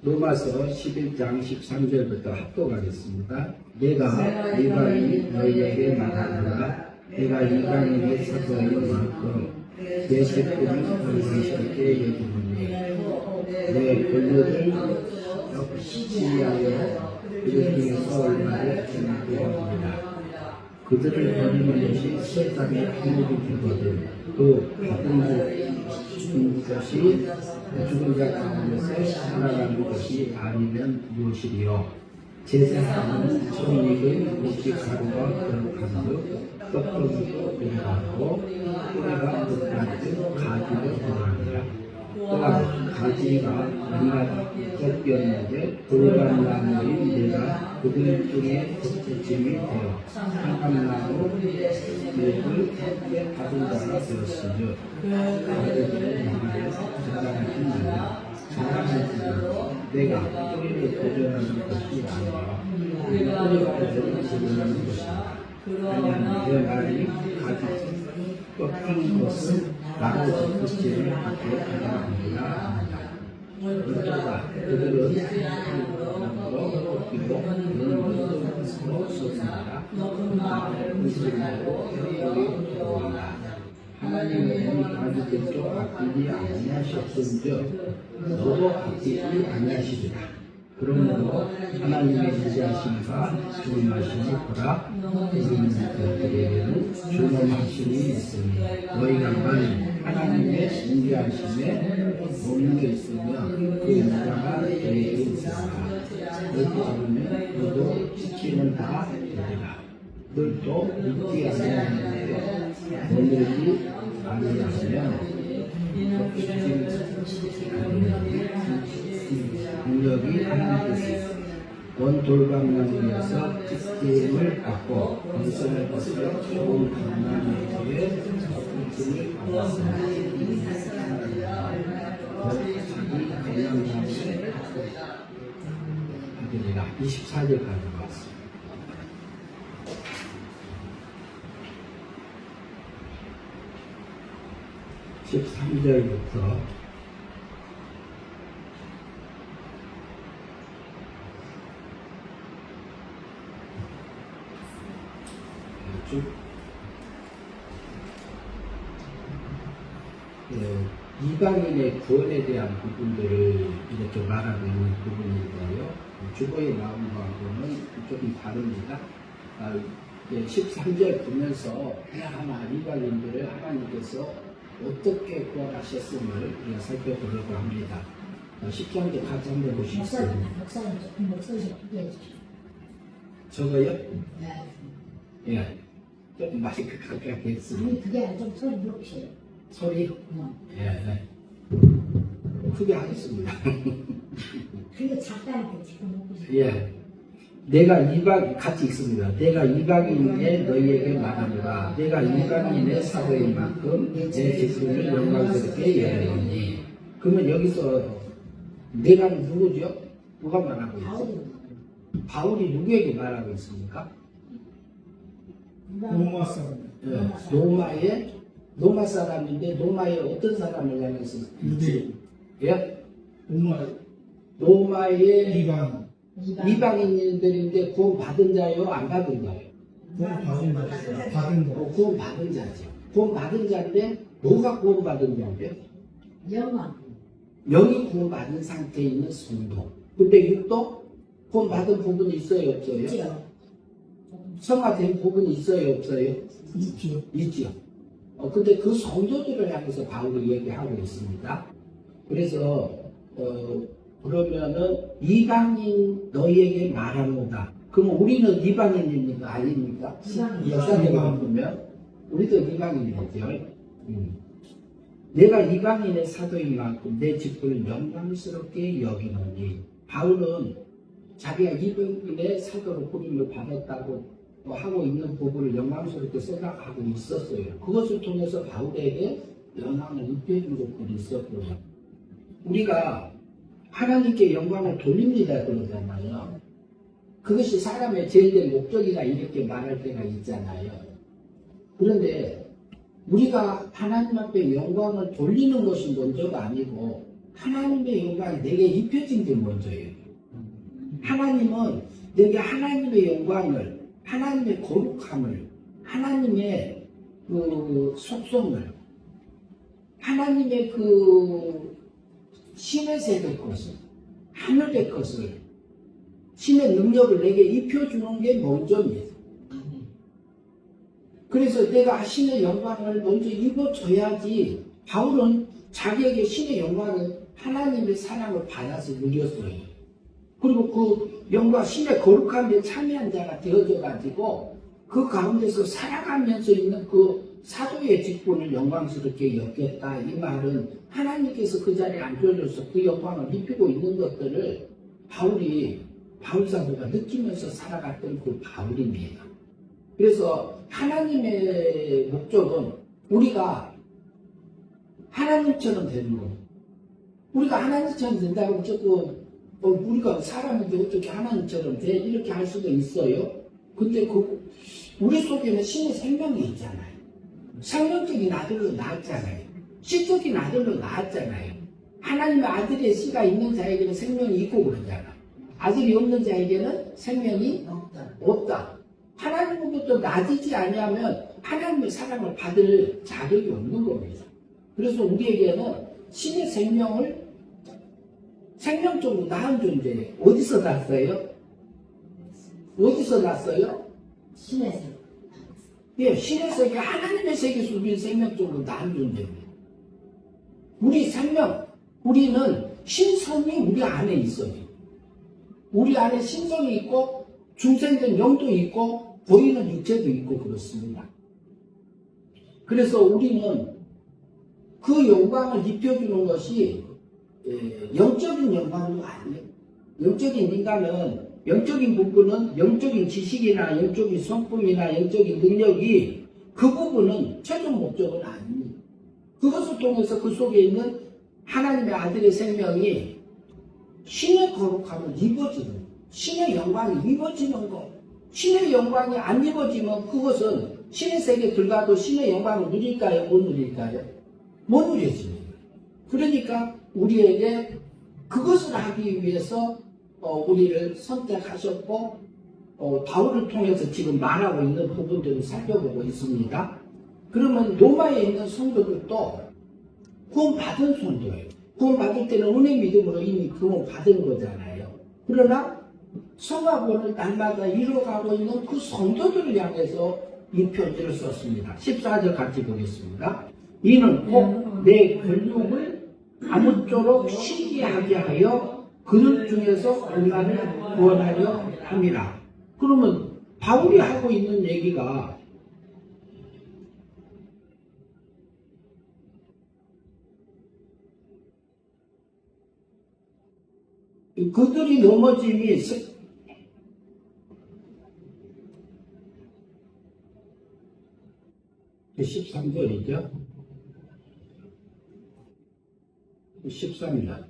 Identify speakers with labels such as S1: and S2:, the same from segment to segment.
S1: 로마서 11장 13절부터 합독하겠습니다. 내가 이방인 너희에게 말하노라. 내가 이방인의 사도인 만큼 내 제품을 건강스럽게 여기노니 내 권력을 역시하여 그들 중에서 얼마를 전하되었느니라. 그들을 버리는 것이 세상의 한국이 되거든 또 받은 것이 죽은 자 가운데서 살아가는 것이 아니면 무엇이리요. 제사장은 정익은 오직 가루가 거룩한즉 떡떡이도 들어가고 뿌리가 높아지고 가지도 들어가니라. 또한 가지가 얼마 꺾였는데 돌감나무인 내가 그들 중에 덮쳐짐이 되어 한감나무 잎을 함께 받은 자가 되었으며 가지를 향하여 자랑하신 나라 자랑하시고 내가 뿌리를 도전하는 것이 아니라 뿌리가 도전하는 것이다. 왜냐하면 내 말이 가지 꺾인 것은 나로 덮치지를 않게 하리라. 그러다 그들은 나무로 꺾이고 너는 스스로 솟는다. 의심으로 우리 보인다. 하나님은 가지들도 아끼지 아니하셨은즉 너도 아끼지 아니하시리라. 그러므로 하나님의 인자하심과 존엄하심을 보라. 그들에게는 존엄하심이 있으니 너희가만 하나님의 인자하심에 머물러 있으며 그 인자가 너희에게 있으라. 너희도 잡으면 너도 지키는 바 되리라. 너희도 믿지 아니하는데 너희들이 아니하시면 능력이 하나님께서 원 돌감나무에서 지킴을 받고 건설을 벗어 좋은 감나무에 지킴을 받았습니다. 자기 감나무에 아들이라 24절까지 왔습니다. 13절부터 쭉 이방인의 구원에 대한 부분들을 이렇게 말하고 있는 부분인데요. 주보에 나온 거하고는 조금 다릅니다. 13절 보면서 하나하나 이방인들을 하나님께서 어떻게 구원하셨음을 우리가 살펴보려고 합니다. 13절 같이 한번 보시겠어요?
S2: 목소리 좀 크게 해주시죠.
S1: 저거요?
S2: 네.
S1: 예. 조금 마이크 가까이 했습니다.
S2: 아니 그게 아니라 좀 소리 높이세요.
S1: 소리? 예, 네. 크게 하겠습니다.
S2: 그게 작다니까 지금 높이세요.
S1: 예. 내가 이방 같이 있습니다. 내가 이방인의 너희에게 말하노라. 내가 이방인의 사도인 만큼 내 제품을 영광스럽게 여기노니. 그러면 여기서 내가 누구죠? 누가 말하고 있죠? 바울이 누구에게 말하고 있습니까?
S3: 로마 사람.
S1: 예. 로마 사람인데 로마의 어떤 사람을 향해서
S3: 유대.
S1: 예?
S3: 로마의
S1: 로마의
S3: 이방.
S1: 이방인들인데 구원 받은 자요, 안 받은 자요?
S3: 받은 거.
S1: 구원 받은 자죠. 구원 받은 자인데 뭐가 구원 받은 자인데요? 영이 구원 받은 상태에 있는 성도. 근데 육도 구원 받은 부분이 있어요, 없어요?
S2: 있죠.
S1: 성화된 부분이 있어요, 없어요?
S3: 있죠.
S1: 있죠. 근데 그 성도들을 향해서 바울이 얘기하고 있습니다. 그래서 그러면은 이방인 너희에게 말하노다. 그러면 우리는 이방인입니까? 아닙니까? 역사적으로 보면 우리도 이방인이죠. 내가 이방인의 사도인 만큼 내 직분을 영광스럽게 여기노니. 바울은 자기가 이방인의 사도로 부름을 받았다고 하고 있는 부분을 영광스럽게 생각하고 있었어요. 그것을 통해서 바울에게 영광을 입혀준 것들이 있었고요. 우리가 하나님께 영광을 돌립니다 그러잖아요. 그것이 사람의 제일된 목적이다 이렇게 말할 때가 있잖아요. 그런데 우리가 하나님 앞에 영광을 돌리는 것이 먼저가 아니고 하나님의 영광이 내게 입혀진 게 먼저예요. 하나님은 내게 하나님의 영광을, 하나님의 거룩함을, 하나님의 그 속성을, 하나님의 그 신의 세계 것을, 하늘의 것을, 신의 능력을 내게 입혀주는 게 먼저입니다. 그래서 내가 신의 영광을 먼저 입어줘야지. 바울은 자기에게 신의 영광을, 하나님의 사랑을 받아서 누렸어요. 그리고 그 영광, 신의 거룩함에 참여한 자가 되어져가지고 그 가운데서 살아가면서 있는 그 사도의 직분을 영광스럽게 여겼다. 이 말은 하나님께서 그 자리에 앉혀줘서 그 영광을 입히고 있는 것들을 바울 사도가 느끼면서 살아갔던 그 바울입니다. 그래서 하나님의 목적은 우리가 하나님처럼 되는 거. 우리가 하나님처럼 된다고 조금 우리가 사람인데 어떻게 하나님처럼 돼? 이렇게 할 수도 있어요. 근데 우리 속에는 신의 생명이 있잖아요. 생명적인 아들로 낳았잖아요. 씨적인 아들로 낳았잖아요. 하나님의 아들의 씨가 있는 자에게는 생명이 있고 그러잖아. 아들이 없는 자에게는 생명이 없다. 하나님으로부터 낮이지 아니하면 하나님의 사랑을 받을 자격이 없는 겁니다. 그래서 우리에게는 신의 생명을 생명적으로 낳은 존재예요. 어디서 났어요? 어디서 났어요?
S2: 신의 세계.
S1: 예, 신의 세계, 하나님의 세계에서 우리는 생명적으로 낳은 존재입니다. 우리 생명, 우리는 신성이 우리 안에 있어요. 우리 안에 신성이 있고 중생된 영도 있고 보이는 육체도 있고 그렇습니다. 그래서 우리는 그 영광을 입혀주는 것이 영적인 영광도 아니에요. 영적인 인간은, 영적인 부분은 영적인 지식이나 영적인 성품이나 영적인 능력이 그 부분은 최종 목적은 아닙니다. 그것을 통해서 그 속에 있는 하나님의 아들의 생명이 신의 거룩함을 입어지는, 신의 영광이 입어지는 것. 신의 영광이 안 입어지면 그것은 신의 세계에 들어가도 신의 영광을 누릴까요? 못 누릴까요? 못 누려집니다. 그러니까 우리에게 그것을 하기 위해서 우리를 선택하셨고 바울을 통해서 지금 말하고 있는 부분들을 살펴보고 있습니다. 그러면 로마에 있는 성도들도 구원받은 성도예요. 구원받을 때는 은혜 믿음으로 이미 구원받은 거잖아요. 그러나 성화권을 날마다 이루어가고 있는 그 성도들을 향해서 이 편지를 썼습니다. 14절 같이 보겠습니다. 이는 꼭 내 권력을 아무쪼록 시기하게 하여 그들 중에서 얼마를 구원하려 함이라. 그러면 바울이 하고 있는 얘기가 그들이 넘어짐이 13절이죠. 13절.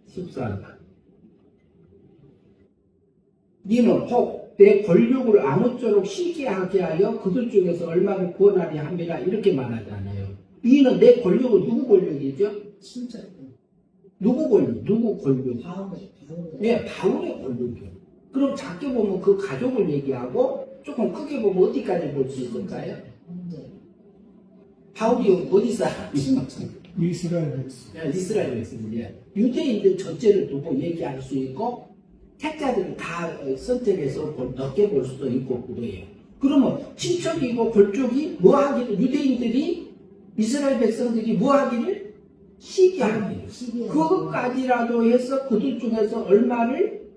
S1: 14절. 니는 혹 내 권력을 아무쪼록 시기하게 하여 그들 중에서 얼마를 구원하려 함이라 이렇게 말하잖아요. 이는 내 권력은 누구 권력이죠?
S2: 진짜.
S1: 누구 권력? 누구 권력?
S2: 바울의.
S1: 네, 바울의 권력이요. 그럼 작게 보면 그 가족을 얘기하고 조금 크게 보면 어디까지 볼 수 있을까요? 바울이 어디 사람?
S3: 이스라엘 백성.
S1: 이스라엘 백성이에요. 유대인들 전체를 두고 얘기할 수 있고 택자들을 다 선택해서 넓게 볼 수도 있고 그래요. 그러면 친척이고 골족이 뭐 하기를, 유대인들이 이스라엘 백성들이 뭐 하기를? 시기하기를. 그것까지라도 해서 그들 중에서 얼마를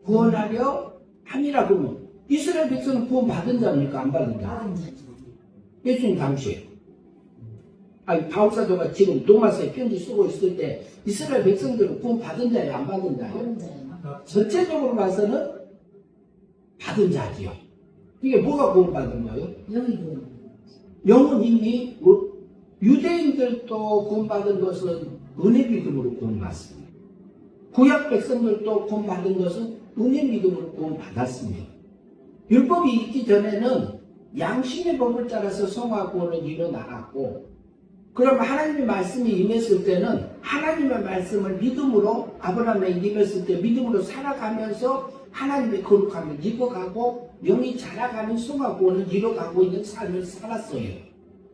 S1: 구원하려 함이라. 그러면 이스라엘 백성은 구원 받은 자입니까? 안 받은 자? 예수님 당시에. 바울 사도가 지금 로마서에 편지 쓰고 있을 때 이스라엘 백성들은 구원 받은 자예요? 안 받은 자예요? 전체적으로 봐서는 받은 자지요. 이게 뭐가 구원 받은 거예요? 영은 이미 유대인들도 구원 받은 것은 은혜 믿음으로 구원 받습니다. 구약 백성들도 구원 받은 것은 은혜 믿음으로 구원 받았습니다. 율법이 있기 전에는 양심의 법을 따라서 성화 구원을 이뤄 나갔고, 그럼 하나님의 말씀이 임했을 때는 하나님의 말씀을 믿음으로 아브라함에 임했을 때 믿음으로 살아가면서 하나님의 거룩함을 입어가고 영이 자라가는 성화구원을 이뤄가고 있는 삶을 살았어요.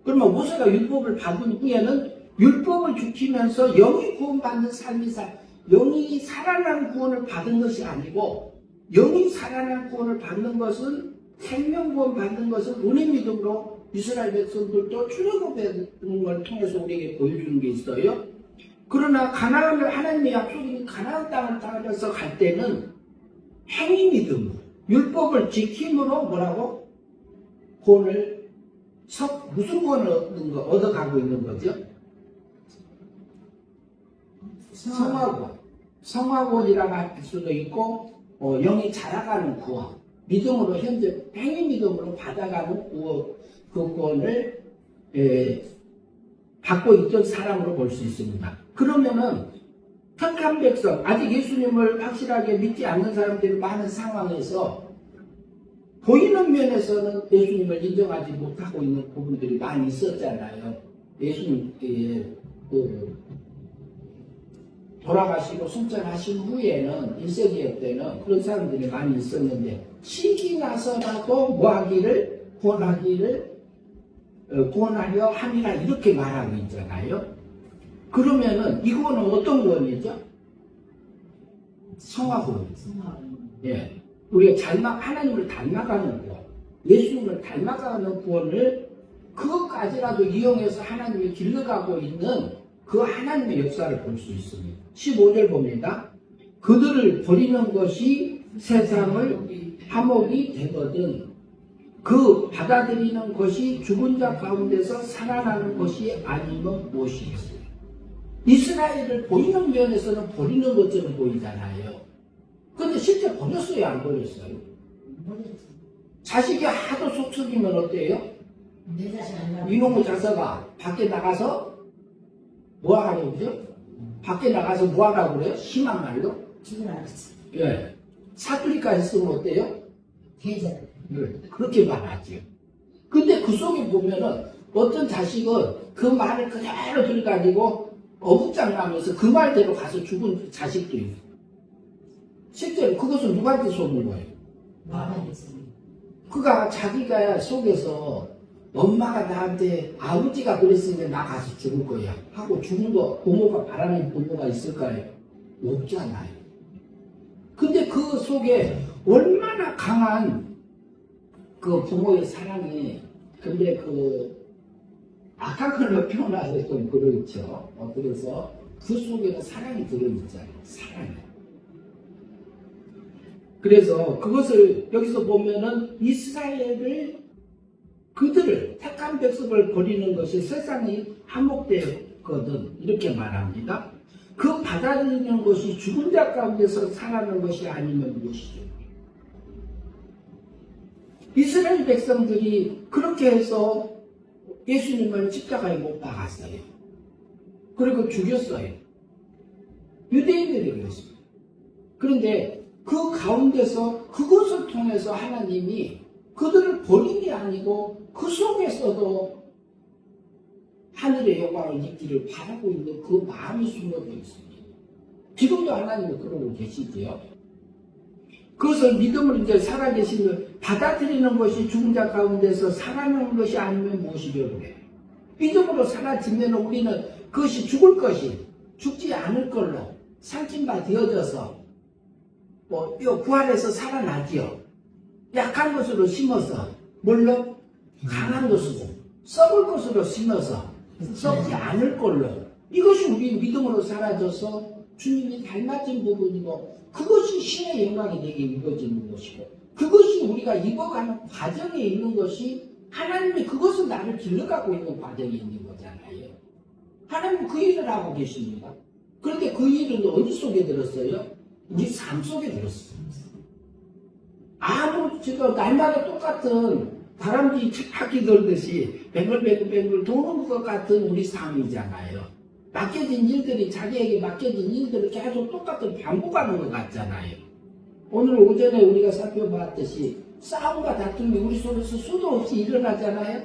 S1: 그러면 모세가 율법을 받은 후에는 율법을 지키면서 영이 구원받는 삶이 영이 살아난 구원을 받은 것이 아니고 영이 살아난 구원을 받는 것은 생명구원 받는 것은 은혜 믿음으로 이스라엘 백성들도 출애굽하는 걸 통해서 우리에게 보여주는 게 있어요. 그러나 가나안을 하나님의 약속인 가나안 땅을 따라서 갈 때는 행위 믿음, 율법을 지킴으로 뭐라고? 구원을 무슨 구원을 얻어가고 있는 거죠? 성화구원. 성화구원이라고 할 수도 있고 영이 자라가는 구원. 믿음으로 현재 행위 믿음으로 받아가는 그 구원을 받고 있던 사람으로 볼 수 있습니다. 그러면은 택한 백성, 아직 예수님을 확실하게 믿지 않는 사람들이 많은 상황에서 보이는 면에서는 예수님을 인정하지 못하고 있는 부분들이 많이 있었잖아요. 예수님께 돌아가시고 승천하신 후에는 1세기 때는 그런 사람들이 많이 있었는데 시기 나서라도 뭐하기를 구원하려 함이라 이렇게 말하고 있잖아요. 그러면은 이거는 어떤 구원이죠? 성화구원. 예, 우리가 하나님을 닮아가는 구원, 예수님을 닮아가는 구원을 그것까지라도 이용해서 하나님이 길러가고 있는 그 하나님의 역사를 볼 수 있습니다. 15절 봅니다. 그들을 버리는 것이 세상을 화목이 되거든 그 받아들이는 것이 죽은 자 가운데서 살아나는 것이 아니면 무엇이겠어요? 이스라엘을 보이는 면에서는 버리는 것처럼 보이잖아요. 근데 실제 버렸어요, 안 버렸어요? 자식이 하도 속썩이면 어때요? 이놈의 자서가 밖에 나가서 뭐 하라고 그러죠? 밖에 나가서 뭐 하라고 그래요? 심한 말로? 예. 사투리까지 쓰면 어때요?
S2: 계절.
S1: 그렇게 말하죠. 근데 그 속에 보면은 어떤 자식은 그 말을 그대로 들어가지고 어부장나면서 그 말대로 가서 죽은 자식도 있고 실제로 그것은 누구한테 속은 거예요? 그가 자기가 속에서 엄마가 나한테 아버지가 그랬으니까 나 가서 죽을 거야 하고 죽은 거 부모가 바라는 부모가 있을까요? 없잖아요. 근데 그 속에 얼마나 강한 그 부모의 사랑이 근데 악한 걸로 표현하서 좀 그렇죠. 그래서 그 속에는 사랑이 들어있잖아요. 사랑이. 그래서 그것을 여기서 보면은 이스라엘을 그들을 택한 백성을 버리는 것이 세상이 한몫되거든 이렇게 말합니다. 그 받아들이는 것이 죽은 자 가운데서 살아나는 것이 아니면 무엇이죠? 이스라엘 백성들이 그렇게 해서 예수님을 십자가에 못 박았어요. 그리고 죽였어요. 유대인들이 그랬습니다. 그런데 그 가운데서 그것을 통해서 하나님이 그들을 버린 게 아니고 그 속에서도 하늘의 영광을 입기를 바라고 있는 그 마음이 숨어져 있습니다. 지금도 하나님은 그러고 계시지요. 그것을 믿음으로 이제 살아계시면 받아들이는 것이 죽은 자 가운데서 살아나는 것이 아니면 무엇이려 그래. 믿음으로 사라지면 우리는 그것이 죽을 것이 죽지 않을 걸로 상징바 되어져서 부활해서 살아나지요. 약한 것으로 심어서 물론 강한 것으로 썩을 것으로 심어서 썩지 않을 걸로 이것이 우리 믿음으로 사라져서 주님이 닮아진 부분이고 그것이 신의 영광이 되게 이루어지는 것이고 그것이 우리가 입어가는 과정에 있는 것이 하나님이 그것은 나를 길러가고 있는 과정에 있는 거잖아요. 하나님은 그 일을 하고 계십니다. 그런데 그 일은 어디 속에 들었어요? 우리 삶 속에 들었어요. 지금 날마다 똑같은 다람쥐 바퀴 돌듯이 뱅글뱅글 도는 것 같은 우리 삶이잖아요. 맡겨진 일들이 자기에게 맡겨진 일들을 계속 똑같은 반복하는 것 같잖아요. 오늘 오전에 우리가 살펴봤듯이 싸움과 다툼이 우리 속에서 수도 없이 일어나잖아요.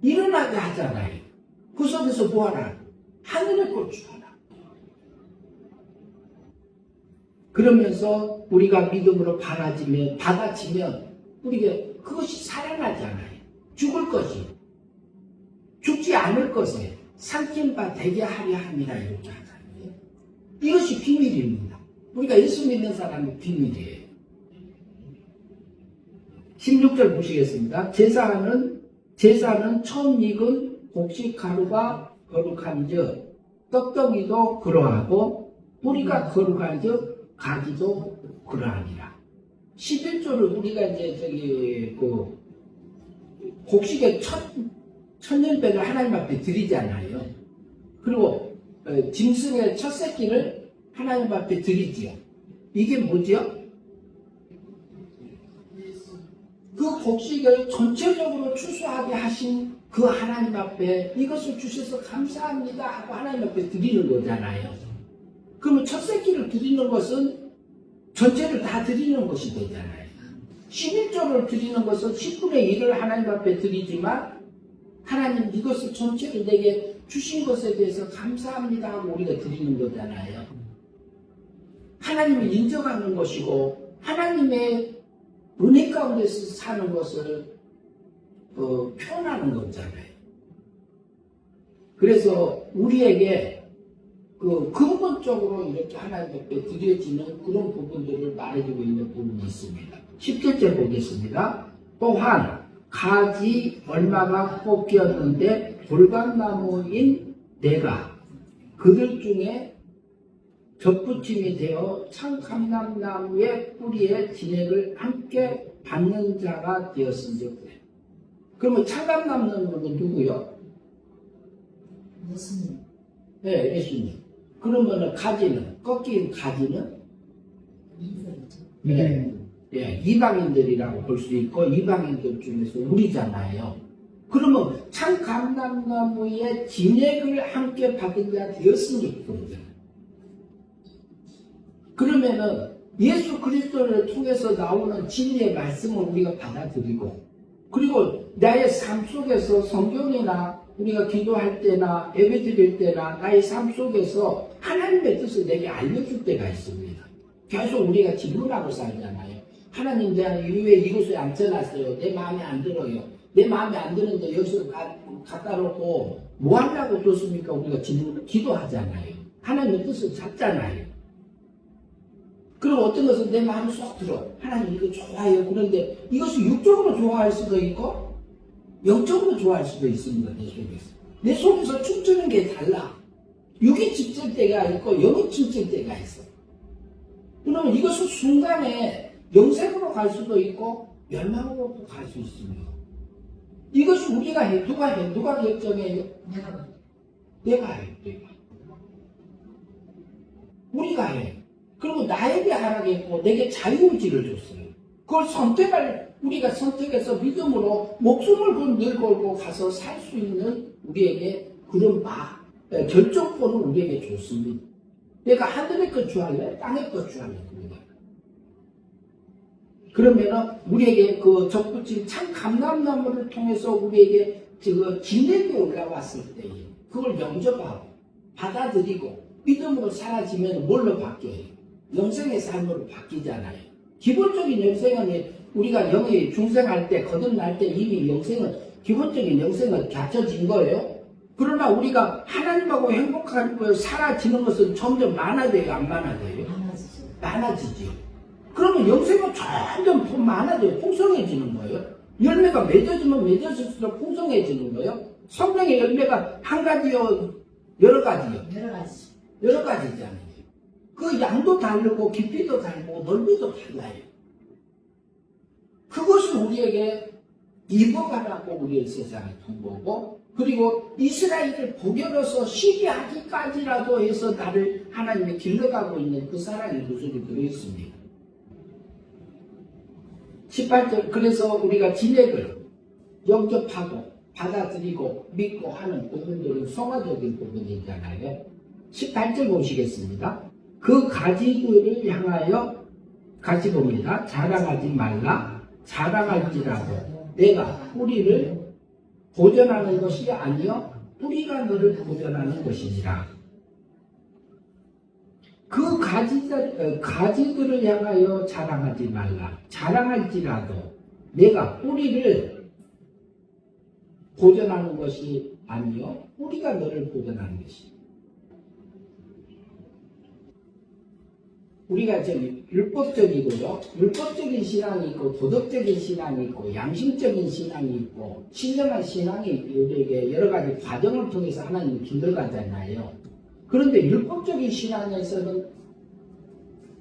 S1: 일어나게 하잖아요. 그 속에서 뭐하나? 하늘의 꽃주하나. 그러면서 우리가 믿음으로 받아지면 우리가 그것이 살아나잖아요. 죽을 것이. 죽지 않을 것에 삼킨 바 되게 하려 함이라 이렇게 하잖아요. 이것이 비밀입니다. 우리가 예수 믿는 사람의 비밀이에요. 16절 보시겠습니다. 제사는 처음 익은 곡식 가루가 거룩한즉 떡덩이도 그러하고 뿌리가 거룩한즉 가지도 그러하니라. 11조를 우리가 이제 곡식의 천년배를 하나님 앞에 드리잖아요. 그리고 짐승의 첫 새끼를 하나님 앞에 드리지요. 이게 뭐죠? 그 곡식을 전체적으로 추수하게 하신 그 하나님 앞에 이것을 주셔서 감사합니다 하고 하나님 앞에 드리는 거잖아요. 그러면 첫 새끼를 드리는 것은 전체를 다 드리는 것이 되잖아요. 11조를 드리는 것은 10분의 1을 하나님 앞에 드리지만 하나님 이것을 전체를 내게 주신 것에 대해서 감사합니다 하고 우리가 드리는 거잖아요. 하나님을 인정하는 것이고 하나님의 은혜 가운데서 사는 것을 표현하는 거잖아요. 그래서 우리에게 근본적으로 이렇게 하나님 앞에 드려지는 그런 부분들을 말해주고 있는 부분이 있습니다. 17절 보겠습니다. 또한 가지 얼마가 뽑혔는데 돌감나무인 내가 그들 중에 접붙임이 되어 참감람나무의 뿌리에 진액을 함께 받는 자가 되었은즉. 그러면 참감람나무는 누구요?
S2: 예수님.
S1: 네, 예수님. 그러면 가지는, 꺾인 가지는?
S2: 인생이죠.
S1: 네. 예, 이방인들이라고 볼 수 있고 이방인들 중에서 우리잖아요. 그러면 참감람나무의 진액을 함께 받은 자 되었으니까. 그러면은 예수 그리스도를 통해서 나오는 진리의 말씀을 우리가 받아들이고 그리고 나의 삶 속에서 성경이나 우리가 기도할 때나 예배 드릴 때나 나의 삶 속에서 하나님의 뜻을 내게 알려줄 때가 있습니다. 계속 우리가 질문하고 살잖아요. 하나님 내가 왜 이곳에 앉혀놨어요? 내 마음에 안 들어요. 내 마음에 안 드는데 여기서 갖다 놓고 뭐 하려고 뒀습니까? 우리가 기도하잖아요. 하나님의 뜻을 잡잖아요. 그리고 어떤 것은 내 마음에 쏙 들어. 하나님 이거 좋아해요. 그런데 이것을 육적으로 좋아할 수도 있고 영적으로 좋아할 수도 있습니다. 내 속에서. 내 속에서 춤추는 게 달라. 육이 춤출 때가 있고 영이 춤출 때가 있어. 그러면 이것은 순간에 영생으로 갈 수도 있고 멸망으로 갈 수 있습니다. 이것이 우리가 해. 누가 해? 누가 결정해요? 내가 해. 우리가 해. 그리고 나에게 하라겠고 내게 자유의지를 줬어요. 그걸 우리가 선택해서 믿음으로 목숨을 내걸고 가서 살 수 있는 우리에게 그런 결정권을 우리에게 줬습니다. 내가 하늘의 것 주할래? 땅의 것 주할래? 그러면은 우리에게 그 접붙인 참 감람나무를 통해서 우리에게 진액이 올라왔을 때에 그걸 영접하고 받아들이고 믿음으로 사라지면 뭘로 바뀌어요? 영생의 삶으로 바뀌잖아요. 기본적인 영생은 우리가 영이 중생할 때 거듭날 때 이미 기본적인 영생은 갖춰진 거예요. 그러나 우리가 하나님하고 행복하고 사라지는 것은 점점 많아져요? 안 많아져요? 많아지죠. 그러면 영생은 점점 더 많아져요. 풍성해지는 거예요. 열매가 맺어지면 맺어질수록 풍성해지는 거예요. 성령의 열매가 한 가지요? 여러 가지요? 여러 가지잖아요. 그 양도 다르고 깊이도 다르고 넓이도 달라요. 그것을 우리에게 입어가라고 우리의 세상에 둔 거고 그리고 이스라엘을 복여로서 시기하기까지라도 해서 나를 하나님이 길러가고 있는 그 사랑의 구슬이 들어있습니다. 18절 그래서 우리가 진액을 영접하고 받아들이고 믿고 하는 부분들은 성화적인 부분이잖아요. 18절 보시겠습니다. 그 가지들을 향하여 같이 봅니다. 자랑하지 말라. 자랑할지라도 내가 뿌리를 보존하는 것이 아니요 뿌리가 너를 보존하는 것이니라. 그 가지들을 향하여 자랑하지 말라. 자랑할지라도 내가 뿌리를 보존하는 것이 아니요 뿌리가 너를 보존하는 것이다. 우리가 저기 율법적이고요. 율법적인 신앙이 있고 도덕적인 신앙이 있고 양심적인 신앙이 있고 신령한 신앙이 우리에게 여러 가지 과정을 통해서 하나님이 길러가잖아요. 그런데 율법적인 신앙에서는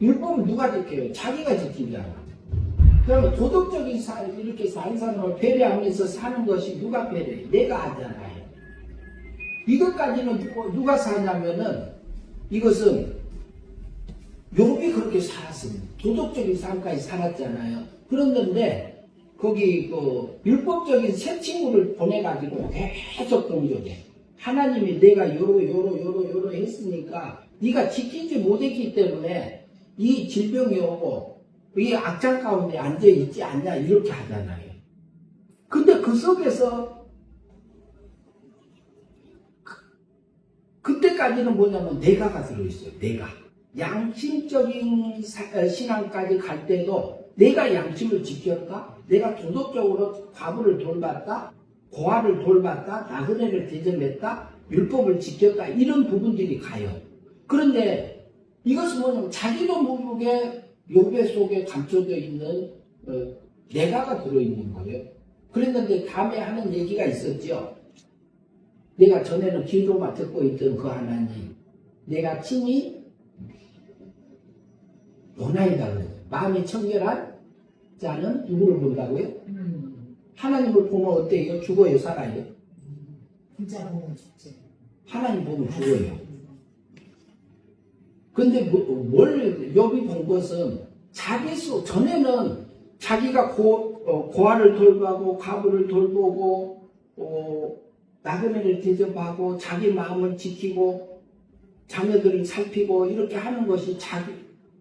S1: 율법을 누가 지켜요? 자기가 지키지 않아. 그러면 도덕적인 이렇게 사는 사람을 배려하면서 사는 것이 누가 배려해? 내가 하잖아요. 이것까지는 누가 사냐면은 이것은 욥이 그렇게 살았습니다. 도덕적인 삶까지 살았잖아요. 그런데 거기 그 율법적인 새 친구를 보내가지고 계속 동조해. 하나님이 내가 요로 했으니까 네가 지키지 못했기 때문에 이 질병이 오고 이 악장 가운데 앉아있지 않냐 이렇게 하잖아요. 근데 그 속에서 그때까지는 뭐냐면 내가가 들어있어요. 내가. 양심적인 신앙까지 갈 때도 내가 양심을 지켰다? 내가 도덕적으로 과부를 돌봤다? 고아를 돌봤다? 나그네를 대접했다? 율법을 지켰다? 이런 부분들이 가요. 그런데 이것은 뭐냐면 자기도 모르게 욥의 속에 감춰져 있는 내가가 들어있는 거예요. 그랬는데 다음에 하는 얘기가 있었죠. 내가 전에는 기도만 듣고 있던 그 하나님, 내가 친히 원하이다 그래요. 마음이 청결한 자는 누구를 본다고요? 하나님을 보면 어때요? 죽어요? 살아요?
S2: 진짜 보면 죽지.
S1: 하나님 보면 죽어요. 근데 뭘 욥이 본 것은 전에는 자기가 고아를 돌보고 가부를 돌보고 나그네를 대접하고 자기 마음을 지키고 자녀들을 살피고 이렇게 하는 것이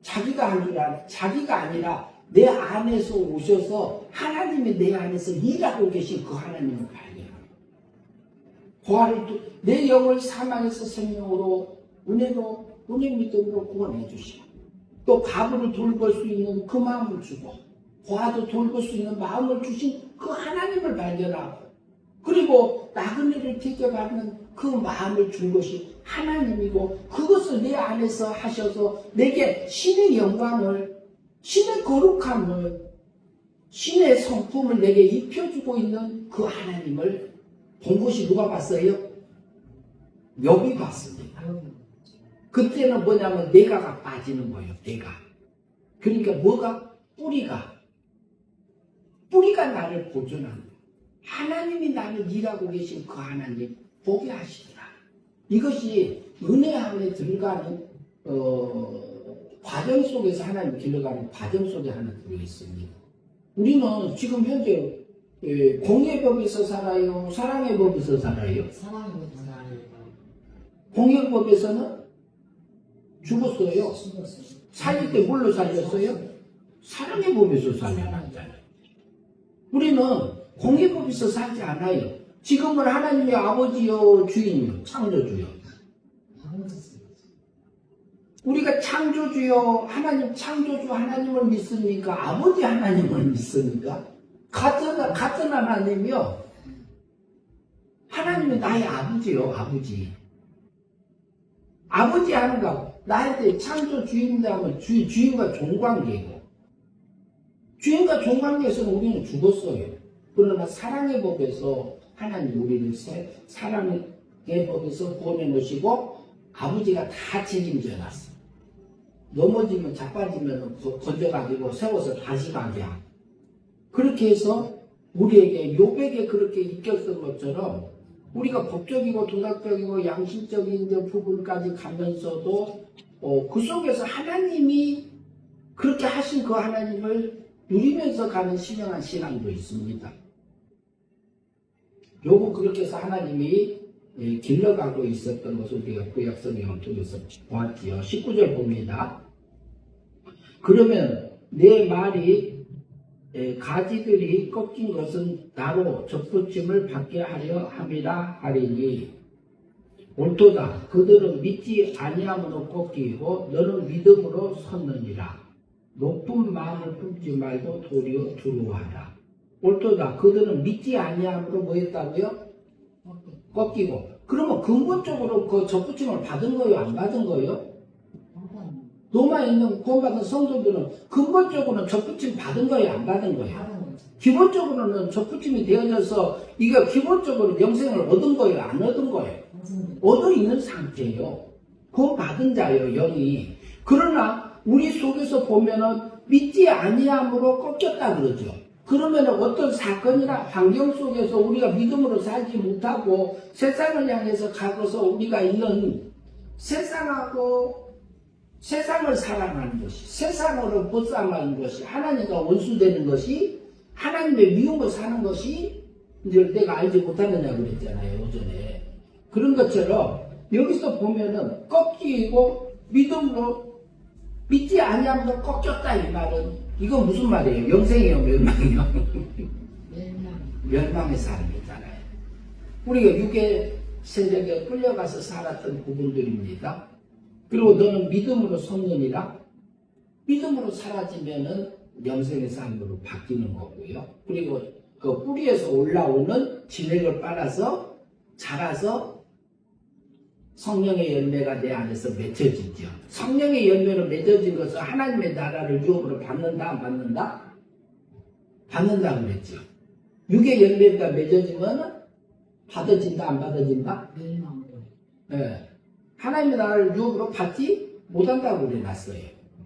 S1: 자기가 한 줄 알아. 자기가 아니라 내 안에서 오셔서 하나님이 내 안에서 일하고 계신 그 하나님을 발견합니다. 내 영을 사망에서 생명으로 은혜 믿음으로 구원해 주시고 또 가부를 돌볼 수 있는 그 마음을 주고 고아도 돌볼 수 있는 마음을 주신 그 하나님을 발견하고 그리고 나그네를 대접하는 그 마음을 준 것이 하나님이고 그것을 내 안에서 하셔서 내게 신의 영광을 신의 거룩함을 신의 성품을 내게 입혀주고 있는 그 하나님을 본 것이 누가 봤어요? 욥이 봤습니다. 그때는 뭐냐면 내가가 빠지는 거예요. 내가. 그러니까 뭐가? 뿌리가 나를 보존하는 거예요. 하나님이 나를 일하고 계신 그 하나님 보게 하시더라. 이것이 은혜 안에 들어가는 과정 속에서 하나님 길러가는 과정 속에 하나 들어있습니다. 우리는 지금 현재 공예법에서 살아요? 사랑의 법에서 살아요?
S2: 사랑의 법에서 살아요.
S1: 공예법에서는 죽었어요.
S2: 죽었어요.
S1: 살릴 때 뭘로 살렸어요? 사랑의 법에서 살려놨잖아요. 우리는 공예법에서 살지 않아요. 지금은 하나님의 아버지요 주인이요 창조주요. 우리가 창조주요 하나님 창조주 하나님을 믿습니까? 아버지 하나님을 믿습니까? 같은 하나님이요. 하나님은 나의 아버지요 아버지. 아버지 하는 거 나한테 창조 주인이다 하면 주인과 종관계고 주인과 종관계에서는 우리는 죽었어요. 그러나 사랑의 법에서 하나님 우리를 사랑의 법에서 구원해 놓으시고 아버지가 다 책임져 놨어. 넘어지면 자빠지면 건져가지고 세워서 다시 가게 하고 그렇게 해서 우리에게 욥에게 그렇게 이끌었던 것처럼 우리가 법적이고 도덕적이고 양심적인 부분까지 가면서도 그 속에서 하나님이 그렇게 하신 그 하나님을 누리면서 가는 신령한 신앙도 있습니다. 욥은 그렇게 해서 하나님이 길러가고 있었던 것을 우리가 구약 성경을 통해서 보았지요. 19절 봅니다. 그러면 내 말이 가지들이 꺾인 것은 나로 접붙임을 받게 하려 함이라 하리니 옳도다. 그들은 믿지 아니함으로 꺾이고 너는 믿음으로 섰느니라. 높은 마음을 품지 말고 도리어 두려워하라. 옳도다. 그들은 믿지 아니함으로 뭐 했다고요? 꺾이고. 그러면 근본적으로 그 접붙임을 받은 거요? 안 받은 거요? 로마에 있는 구원받은 성도들은 근본적으로는 접붙임 받은 거예요? 안 받은 거예요? 기본적으로는 접붙임이 되어져서 이게 기본적으로 영생을 얻은 거예요? 안 얻은 거예요? 얻어 있는 상태예요. 구원받은 자예요, 영이. 그러나 우리 속에서 보면은 믿지 아니함으로 꺾였다 그러죠. 그러면은 어떤 사건이나 환경 속에서 우리가 믿음으로 살지 못하고 세상을 향해서 가고서 우리가 있는 세상을 사랑하는 것이, 세상으로 못살아가는 것이, 하나님과 원수되는 것이, 하나님의 미움을 사는 것이 이제 내가 알지 못하느냐 그랬잖아요, 오전에. 그런 것처럼 여기서 보면은 꺾이고 믿음으로 믿지 아니하면서 꺾였다 이 말은 이거 무슨 말이에요? 영생이요, 멸망이요? 멸망의 삶이잖아요. 우리가 육의 세력에 끌려가서 살았던 부분들입니다. 그리고 너는 믿음으로 섰느니라. 믿음으로 사라지면은 영생의 삶으로 바뀌는 거고요. 그리고 그 뿌리에서 올라오는 진액을 빨아서 자라서 성령의 열매가 내 안에서 맺혀지죠. 성령의 열매로 맺어진 것은 하나님의 나라를 유업으로 받는다, 안 받는다? 받는다 그랬죠. 육의 열매가 맺어지면 받아진다, 안 받아진다? 네. 하나님의 나라를 유업으로 받지 못한다고 그래놨어요.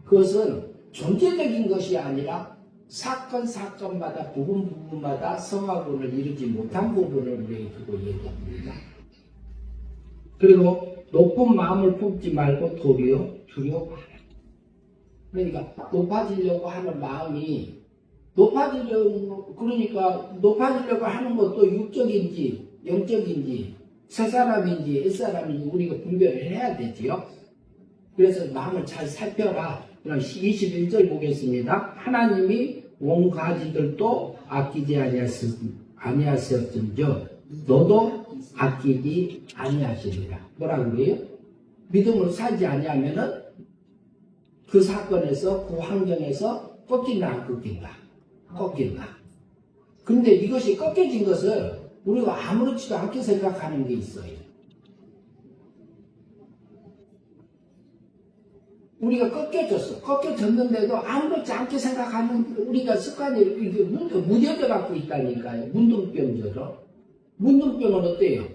S1: 그것은 존재적인 것이 아니라 사건마다 부분마다 성화군을 이루지 못한 부분을 우리에게 두고 얘기합니다. 그리고 높은 마음을 품지 말고 도리어 두려워하라. 그러니까 높아지려고 하는 마음이 높아지려고 하는 것도 육적인지 영적인지 새 사람인지 옛 사람인지 우리가 분별을 해야 되지요. 그래서 마음을 잘 살펴라. 21절 보겠습니다. 하나님이 온 가지들도 아끼지 아니하셨은즉 너도 아끼지 아니하시리라. 뭐라고 그래요? 믿음으로 살지 아니하면은 그 사건에서 그 환경에서 꺾인다 안 꺾인다? 꺾인다. 근데 이것이 꺾여진 것을 우리가 아무렇지도 않게 생각하는 게 있어요. 우리가 꺾여졌는데도 아무렇지 않게 생각하는 우리가 습관이 이게 무뎌져 갖고 있다니까요. 문둥병처럼. 문둥병은 어때요?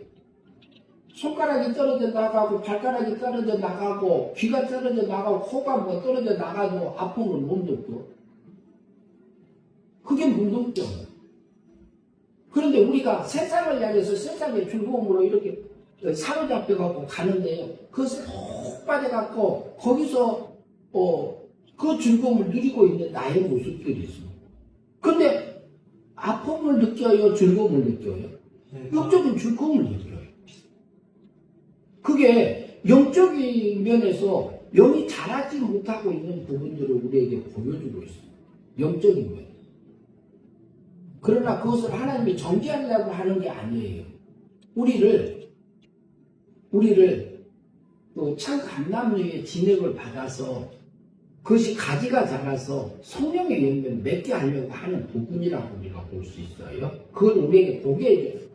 S1: 손가락이 떨어져 나가고 발가락이 떨어져 나가고 귀가 떨어져 나가고 코가 뭐 떨어져 나가도 아픔을 못 느껴. 그게 문둥병이에요. 그런데 우리가 세상을 향해서 세상의 즐거움으로 이렇게 사로잡혀갖고 가는데요. 그것에 푹 빠져갖고 거기서 그 즐거움을 누리고 있는 나의 모습들이 있습니다. 근데 아픔을 느껴요? 즐거움을 느껴요? 영적인 즐거움을 느껴요. 그게 영적인 면에서 영이 자라지 못하고 있는 부분들을 우리에게 보여주고 있습니다. 영적인 면. 그러나 그것을 하나님이 정죄하려고 하는 게 아니에요. 우리를 참 감람류의 진액을 받아서 그것이 가지가 자라서 성령의 열매를 맺게 하려고 하는 부분이라고 우리가 볼 수 있어요. 그걸 우리에게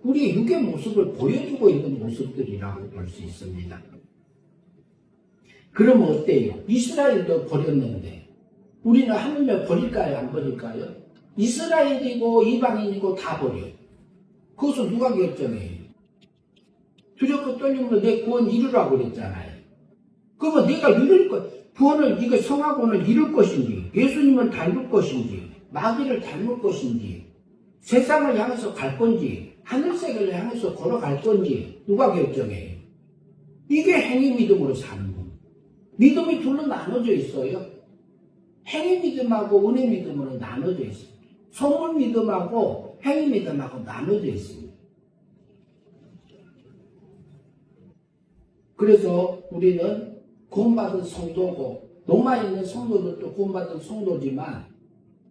S1: 우리의 육의 모습을 보여주고 있는 모습들이라고 볼 수 있습니다. 그러면 어때요? 이스라엘도 버렸는데 우리는 하물며 버릴까요? 안 버릴까요? 이스라엘이고 이방인이고 다 버려요. 그것을 누가 결정해요? 두렵고 떨림으로 내 구원 이루라고 그랬잖아요. 그러면 내가 이룰 구원을, 이거 성화구원을 이룰 것인지, 예수님을 닮을 것인지, 마귀를 닮을 것인지, 세상을 향해서 갈 건지, 하늘세계를 향해서 걸어갈 건지, 누가 결정해요? 이게 행위 믿음으로 사는 겁니다. 믿음이 둘로 나눠져 있어요. 행위 믿음하고 은혜 믿음으로 나눠져 있어요. 소문 믿음하고 행위 믿음하고 나눠져 있습니다. 그래서 우리는 구원받은 성도고 로마에 있는 성도들도 구원받은 성도지만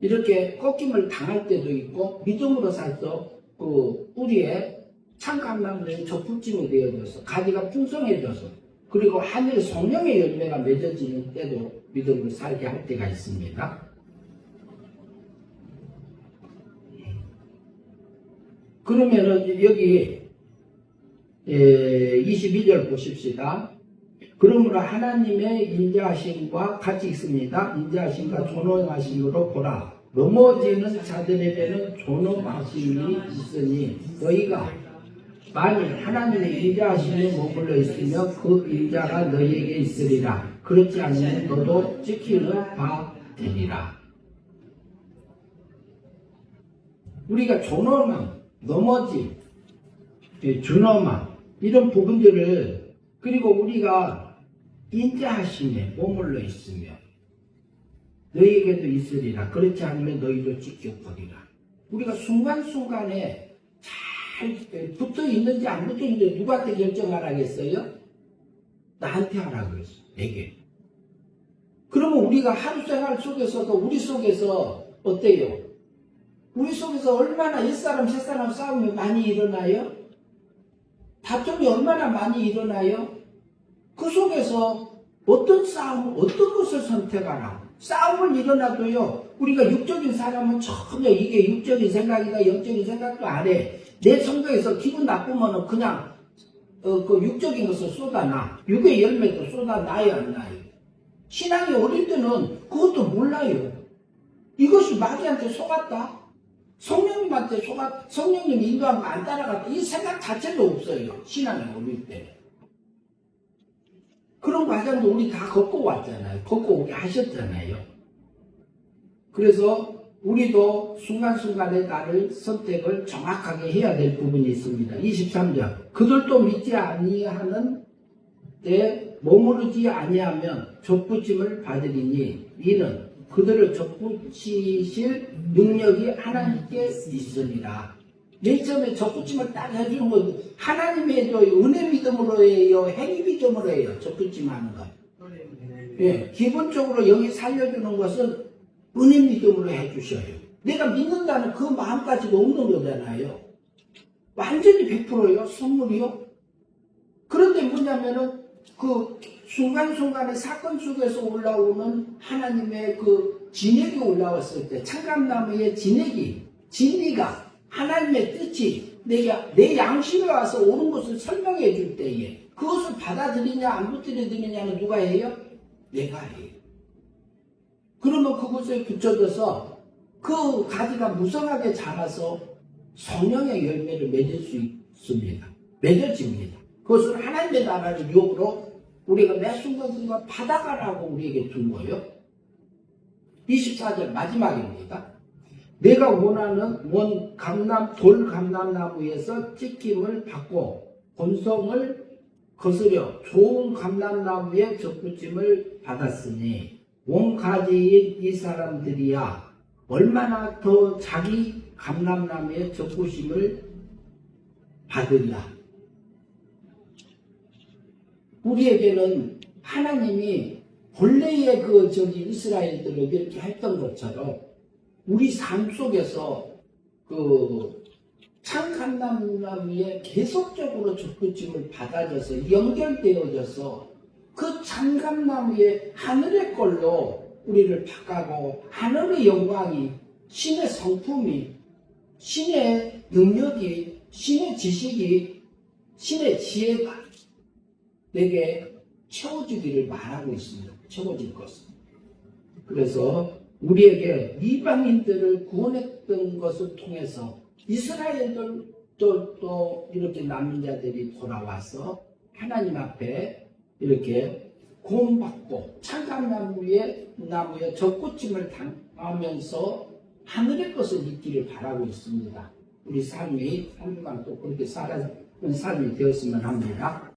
S1: 이렇게 꺾임을 당할 때도 있고 믿음으로 살서 그 뿌리에 참감나무에 적붙임이 되어져서 가지가 풍성해져서 그리고 하늘 성령의 열매가 맺어지는 때도 믿음으로 살게 할 때가 있습니다. 그러면은 여기 22절 보십시다. 그러므로 하나님의 인자하심과 같이 있습니다. 인자하심과 존엄하심으로 보라. 넘어지는 자들에게는 존엄하심이 있으니 너희가 만일 하나님의 인자하심에 머물러 있으면 그 인자가 너희에게 있으리라. 그렇지 않으면 너도 지키는 바 되리라. 우리가 존엄함, 넘어짐, 준엄함 이런 부분들을 그리고 우리가 인자하심에 머물러 있으며 너희에게도 있으리라. 그렇지 않으면 너희도 지켜버리라. 우리가 순간순간에 잘 붙어 있는지 안 붙어 있는지 누구한테 결정하라겠어요? 나한테 하라고 했어. 내게. 그러면 우리가 하루 생활 속에서도 우리 속에서 어때요? 우리 속에서 얼마나 옛사람 새사람 싸움이 많이 일어나요? 다툼이 얼마나 많이 일어나요? 그 속에서 어떤 싸움, 어떤 것을 선택하라. 싸움은 일어나도요, 우리가 육적인 사람은 전혀 이게 육적인 생각이나 영적인 생각도 안 해. 내 성경에서 기분 나쁘면은 그냥, 그 육적인 것을 쏟아놔. 육의 열매도 쏟아놔요, 안 나요? 신앙이 어릴 때는 그것도 몰라요. 이것이 마귀한테 속았다? 성령님한테 성령님 인도한 거 안 따라갔다. 이 생각 자체도 없어요. 신앙이 어릴 때. 그런 과정도 우리 다 겪어왔잖아요. 겪어오게 하셨잖아요. 그래서 우리도 순간순간에 나를 선택을 정확하게 해야 될 부분이 있습니다. 23절. 그들도 믿지 아니하는 때 머무르지 아니하면 족부침을 받으리니 이는 그들을 적붙이실 능력이 하나님께 있습니다. 맨 처음에 적붙임을 딱 해주는 건 하나님의 은혜 믿음으로 해요, 행위 믿음으로 해요. 적붙임 하는 거. 예, 기본적으로 여기 살려주는 것은 은혜 믿음으로 해주셔요. 내가 믿는다는 그 마음까지도 없는 거잖아요. 완전히 100%요, 선물이요. 그런데 뭐냐면은 그 순간순간의 사건 속에서 올라오는 하나님의 그 진액이 올라왔을 때 참감나무의 진리가 하나님의 뜻이 내 양심에 와서 오는 것을 설명해 줄 때에 그것을 받아들이냐 안 받아들이느냐는 누가 해요? 내가 해요. 그러면 그것에 붙여져서 그 가지가 무성하게 자라서 성령의 열매를 맺을 수 있습니다. 맺어집니다. 그것을 하나님의 나라를 유혹으로 우리가 매 순간순간 받아가라고 우리에게 준 거예요. 24절 마지막입니다. 내가 원하는 돌 감람나무에서 찍힘을 받고 본성을 거스려 좋은 감람나무에 접붙임을 받았으니 원가지인 이 사람들이야 얼마나 더 자기 감람나무에 접붙임을 받으리라. 우리에게는 하나님이 본래의 이스라엘들을 이렇게 했던 것처럼 우리 삶 속에서 그 참감람나무에 계속적으로 접붙임을 받아져서 연결되어져서 그 참감나무의 하늘의 걸로 우리를 바꾸고 하늘의 영광이 신의 성품이 신의 능력이 신의 지식이 신의 지혜가 내게 채워주기를 말하고 있습니다. 채워질 것은. 그래서 우리에게 이방인들을 구원했던 것을 통해서 이스라엘들도 이렇게 남은 자들이 돌아와서 하나님 앞에 이렇게 구원받고 참감나무에 젖꽃임을 당하면서 하늘의 것을 잊기를 바라고 있습니다. 우리 삶이 한 주간 또 그렇게 살아가는 삶이 되었으면 합니다.